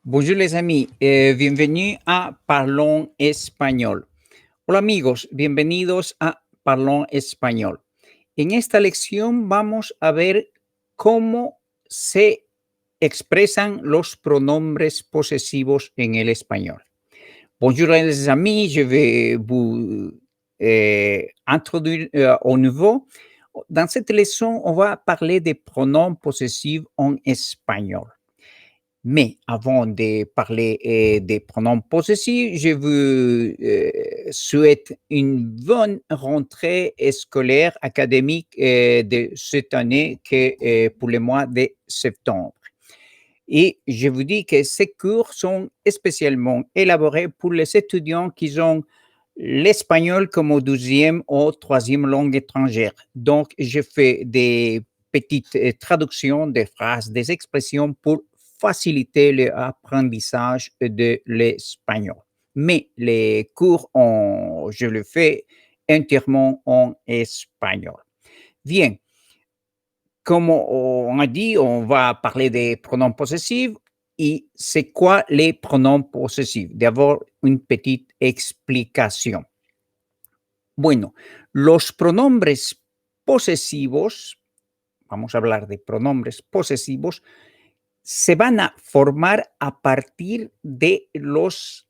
Bonjour les amis, bienvenue a Parlons Español. Hola amigos, bienvenidos a Parlons Español. En esta lección vamos a ver cómo se expresan los pronombres posesivos en el español. Bonjour les amis, je vais vous introduire au nouveau. Dans cette leçon, on va parler des pronoms possessifs en espagnol. Mais avant de parler des pronoms possessifs, je vous souhaite une bonne rentrée scolaire académique de cette année pour le mois de septembre. Et je vous dis que ces cours sont spécialement élaborés pour les étudiants qui ont l'espagnol comme deuxième ou troisième langue étrangère. Donc, je fais des petites traductions des phrases, des expressions pour faciliter l'apprentissage de l'espagnol. Mais les cours, je le fais entièrement en espagnol. Bien, comme on a dit, on va parler des pronoms possessifs. ¿Y c'est quoi les pronoms possessifs? D'abord, une petite explicación. Bueno, los pronombres posesivos, vamos a hablar de pronombres posesivos, se van a formar a partir de los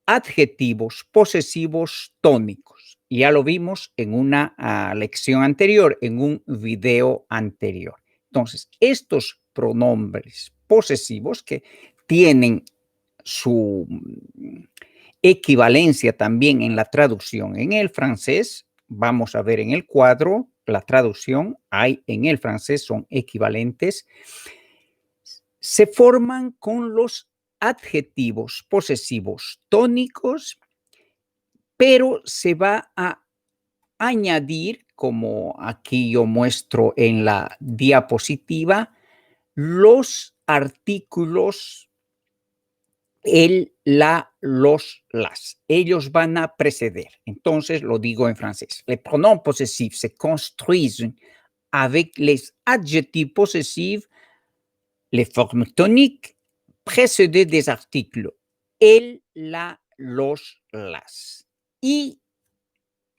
adjetivos posesivos tónicos. Ya lo vimos en una lección anterior, en un video anterior. Entonces, estos pronombres posesivos que tienen su equivalencia también en la traducción en el francés, vamos a ver en el cuadro la traducción, hay en el francés, son equivalentes, se forman con los adjetivos posesivos tónicos, pero se va a añadir, como aquí yo muestro en la diapositiva, los artículos el, la, los, las. Ellos van a preceder. Entonces, lo digo en francés. Les pronoms possessifs se construisent avec les adjectifs possessifs, les formes toniques précédées des articles el, la, los, las. Y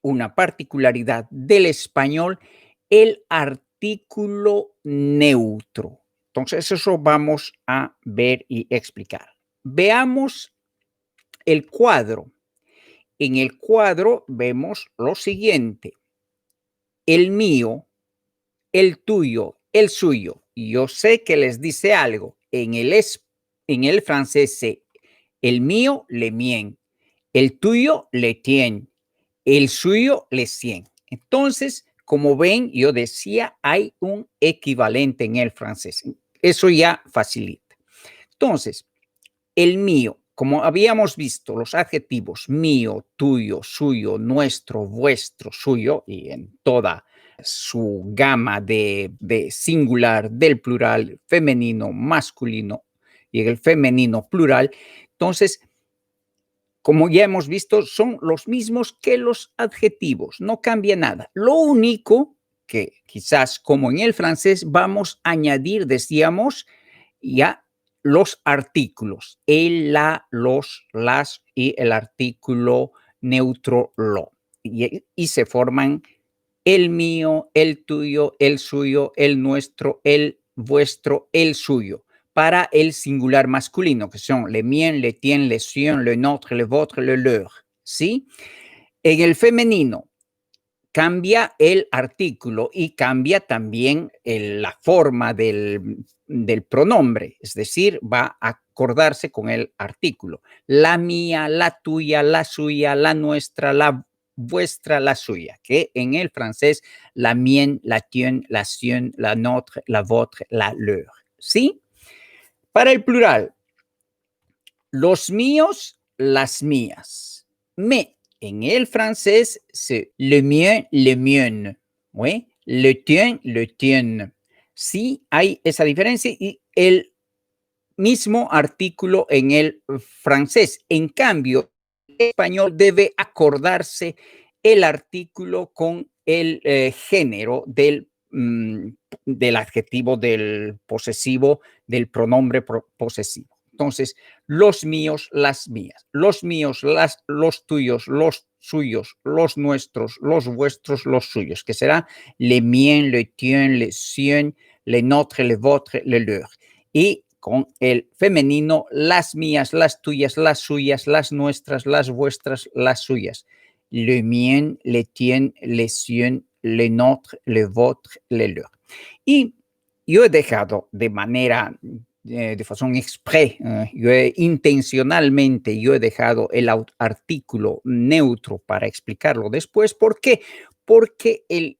una particularidad del español, el artículo neutro. Entonces, eso vamos a ver y explicar. Veamos el cuadro. En el cuadro vemos lo siguiente. El mío, el tuyo, el suyo. Yo sé que les dice algo. En el francés, el mío, le mien. El tuyo, le tien. El suyo, le sien. Entonces, como ven, yo decía, hay un equivalente en el francés. Eso ya facilita. Entonces, el mío, como habíamos visto, los adjetivos mío, tuyo, suyo, nuestro, vuestro, suyo, y en toda su gama de singular, del plural, femenino, masculino y el femenino plural. Entonces, como ya hemos visto, son los mismos que los adjetivos, no cambia nada. Lo único que quizás como en el francés vamos a añadir, decíamos, ya los artículos, el, la, los, las y el artículo neutro lo. Y se forman el mío, el tuyo, el suyo, el nuestro, el vuestro, el suyo, para el singular masculino, que son le mien, le tien, le sien, le notre, le vôtre, le leur. ¿Sí? En el femenino, cambia el artículo y cambia también la forma del pronombre, es decir, va a acordarse con el artículo. La mía, la tuya, la suya, la nuestra, la vuestra, la suya, que en el francés, la mienne, la tienne, la sienne, la notre, la vôtre, la leur. ¿Sí? Para el plural, los míos, las mías. Mais en el francés, c'est le mien, le mien. ¿Oui? Le tien, le tien. Sí, hay esa diferencia y el mismo artículo en el francés. En cambio, el español debe acordarse el artículo con el género del adjetivo del posesivo, del pronombre posesivo. Entonces, los míos, las mías, los míos, los tuyos, los suyos, los nuestros, los vuestros, los suyos, que será les miens, les tiens, les siens, les nôtres, les vôtres, les leurs. Y con el femenino, las mías, las tuyas, las suyas, las nuestras, las vuestras, las suyas. Le mien, les tiens, les siens, les nôtres, les vôtres, les leurs. Y yo he dejado de manera, de façon exprès, intencionalmente, yo he dejado el artículo neutro para explicarlo después. ¿Por qué? Porque el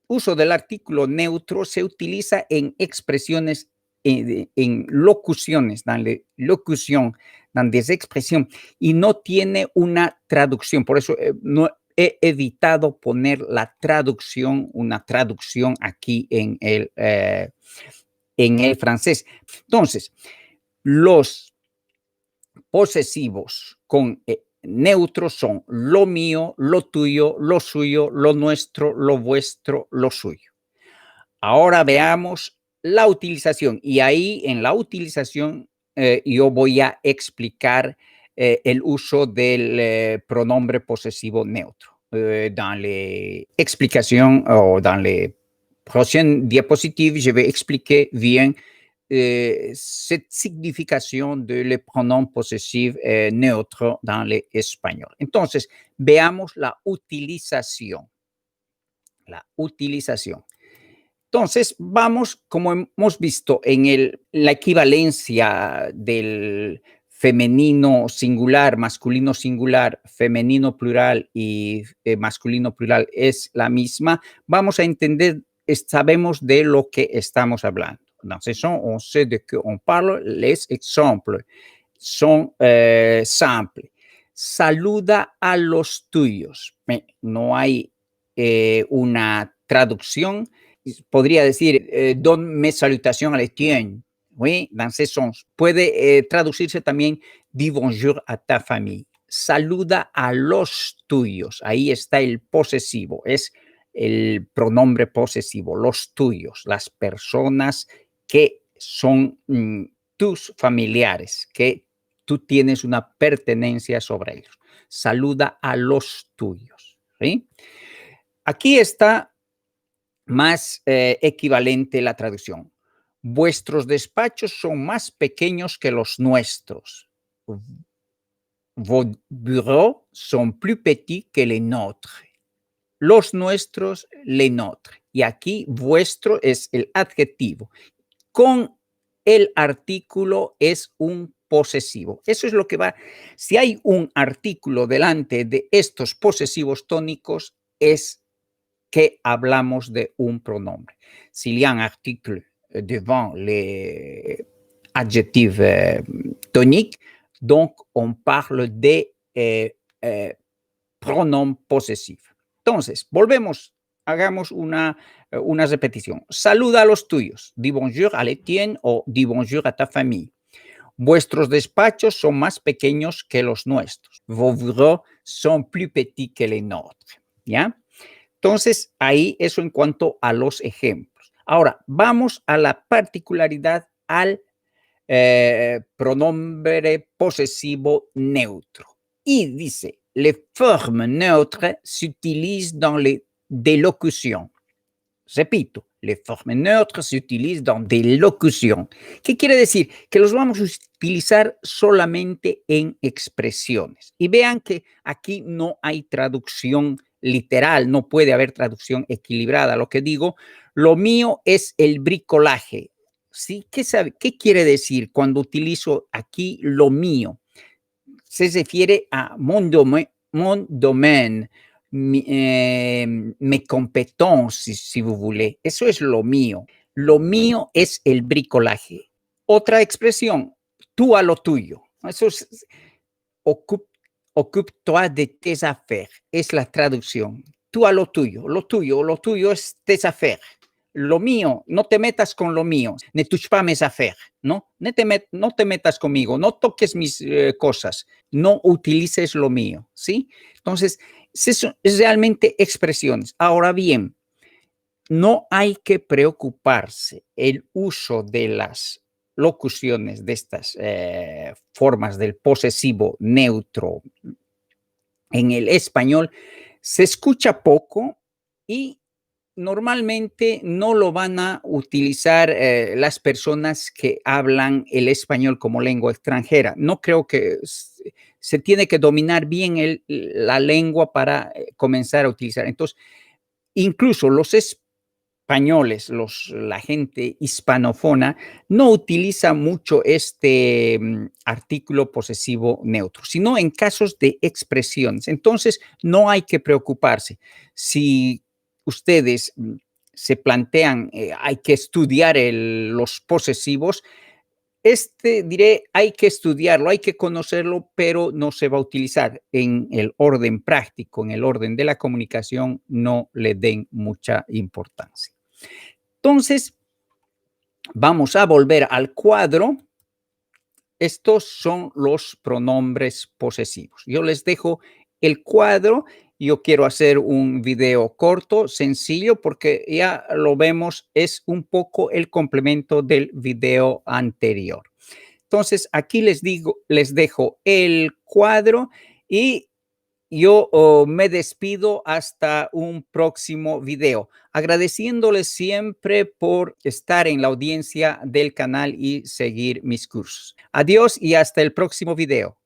uso del artículo neutro se utiliza en expresiones, en locuciones, dans les locutions, dans des expresiones, y no tiene una traducción. Por eso no he evitado poner la traducción, una traducción aquí en el francés. Entonces, los posesivos con neutros son lo mío, lo tuyo, lo suyo, lo nuestro, lo vuestro, lo suyo. Ahora veamos la utilización, y ahí en la utilización yo voy a explicar el uso del pronombre posesivo neutro. Dans les explications ou dans les prochaines diapositives, je vais expliquer bien cette signification de le pronom possessif neutro dans l'espagnol. Entonces, veamos la utilización. La utilización. Entonces, vamos, como hemos visto en la equivalencia del femenino singular, masculino singular, femenino plural y masculino plural es la misma, vamos a entender, sabemos de lo que estamos hablando. Entonces, on sait de qué on parle, les exemples son simples. Saluda a los tuyos. No hay una traducción. Podría decir, donne mes salutations à les tiennes. Oui, dans ce sens. Puede traducirse también, dis bonjour a ta famille. Saluda a los tuyos. Ahí está el posesivo. Es el pronombre posesivo. Los tuyos. Las personas que son tus familiares, que tú tienes una pertenencia sobre ellos. Saluda a los tuyos. ¿Sí? Aquí está más equivalente la traducción. Vuestros despachos son más pequeños que los nuestros. Vos bureaux sont plus petits que les nôtres. Los nuestros, les nôtres. Y aquí vuestro es el adjetivo. Con el artículo es un posesivo. Eso es lo que va. Si hay un artículo delante de estos posesivos tónicos, es que hablamos de un pronombre. S'il y a un article devant les adjectifs toniques, donc on parle de pronom posesif. Entonces, volvemos, hagamos una repetición. Saluda a los tuyos. Dis bonjour à les tiens o dis bonjour à ta famille. Vuestros despachos son más pequeños que los nuestros. Vos bureaux sont plus petits que les nôtres. ¿Ya? Entonces, ahí eso en cuanto a los ejemplos. Ahora, vamos a la particularidad al pronombre posesivo neutro. Y dice, les formes neutres s'utilisent dans les délocutions. Repito, les formes neutres se utilizan dans des locutions. ¿Qué quiere decir? Que los vamos a utilizar solamente en expresiones. Y vean que aquí no hay traducción literal, no puede haber traducción equilibrada. Lo que digo, lo mío es el bricolaje. ¿Sí? ¿Qué quiere decir cuando utilizo aquí lo mío? Se refiere a mon domaine, mes compétences, si vous voulez. Eso es lo mío. Lo mío es el bricolaje. Otra expresión, tú a lo tuyo. Eso es, occupe-toi de tes affaires. Es la traducción. Tú a lo tuyo es tes affaires. Lo mío, no te metas con lo mío. Ne touche pas mes affaires, ¿no? No te metas conmigo, no toques mis cosas, no utilices lo mío, ¿sí? Entonces, eso es realmente expresiones. Ahora bien, no hay que preocuparse el uso de las locuciones de estas formas del posesivo neutro en el español se escucha poco y normalmente no lo van a utilizar las personas que hablan el español como lengua extranjera. No creo que se tiene que dominar bien la lengua para comenzar a utilizar. Entonces, incluso los españoles, la gente hispanófona, no utiliza mucho este artículo posesivo neutro, sino en casos de expresiones. Entonces, no hay que preocuparse. Si ustedes se plantean, hay que estudiar los posesivos, diré, hay que estudiarlo, hay que conocerlo, pero no se va a utilizar en el orden práctico, en el orden de la comunicación, no le den mucha importancia. Entonces, vamos a volver al cuadro. Estos son los pronombres posesivos. Yo les dejo el cuadro. Yo quiero hacer un video corto, sencillo, porque ya lo vemos, es un poco el complemento del video anterior. Entonces, aquí les dejo el cuadro y yo me despido hasta un próximo video, agradeciéndoles siempre por estar en la audiencia del canal y seguir mis cursos. Adiós y hasta el próximo video.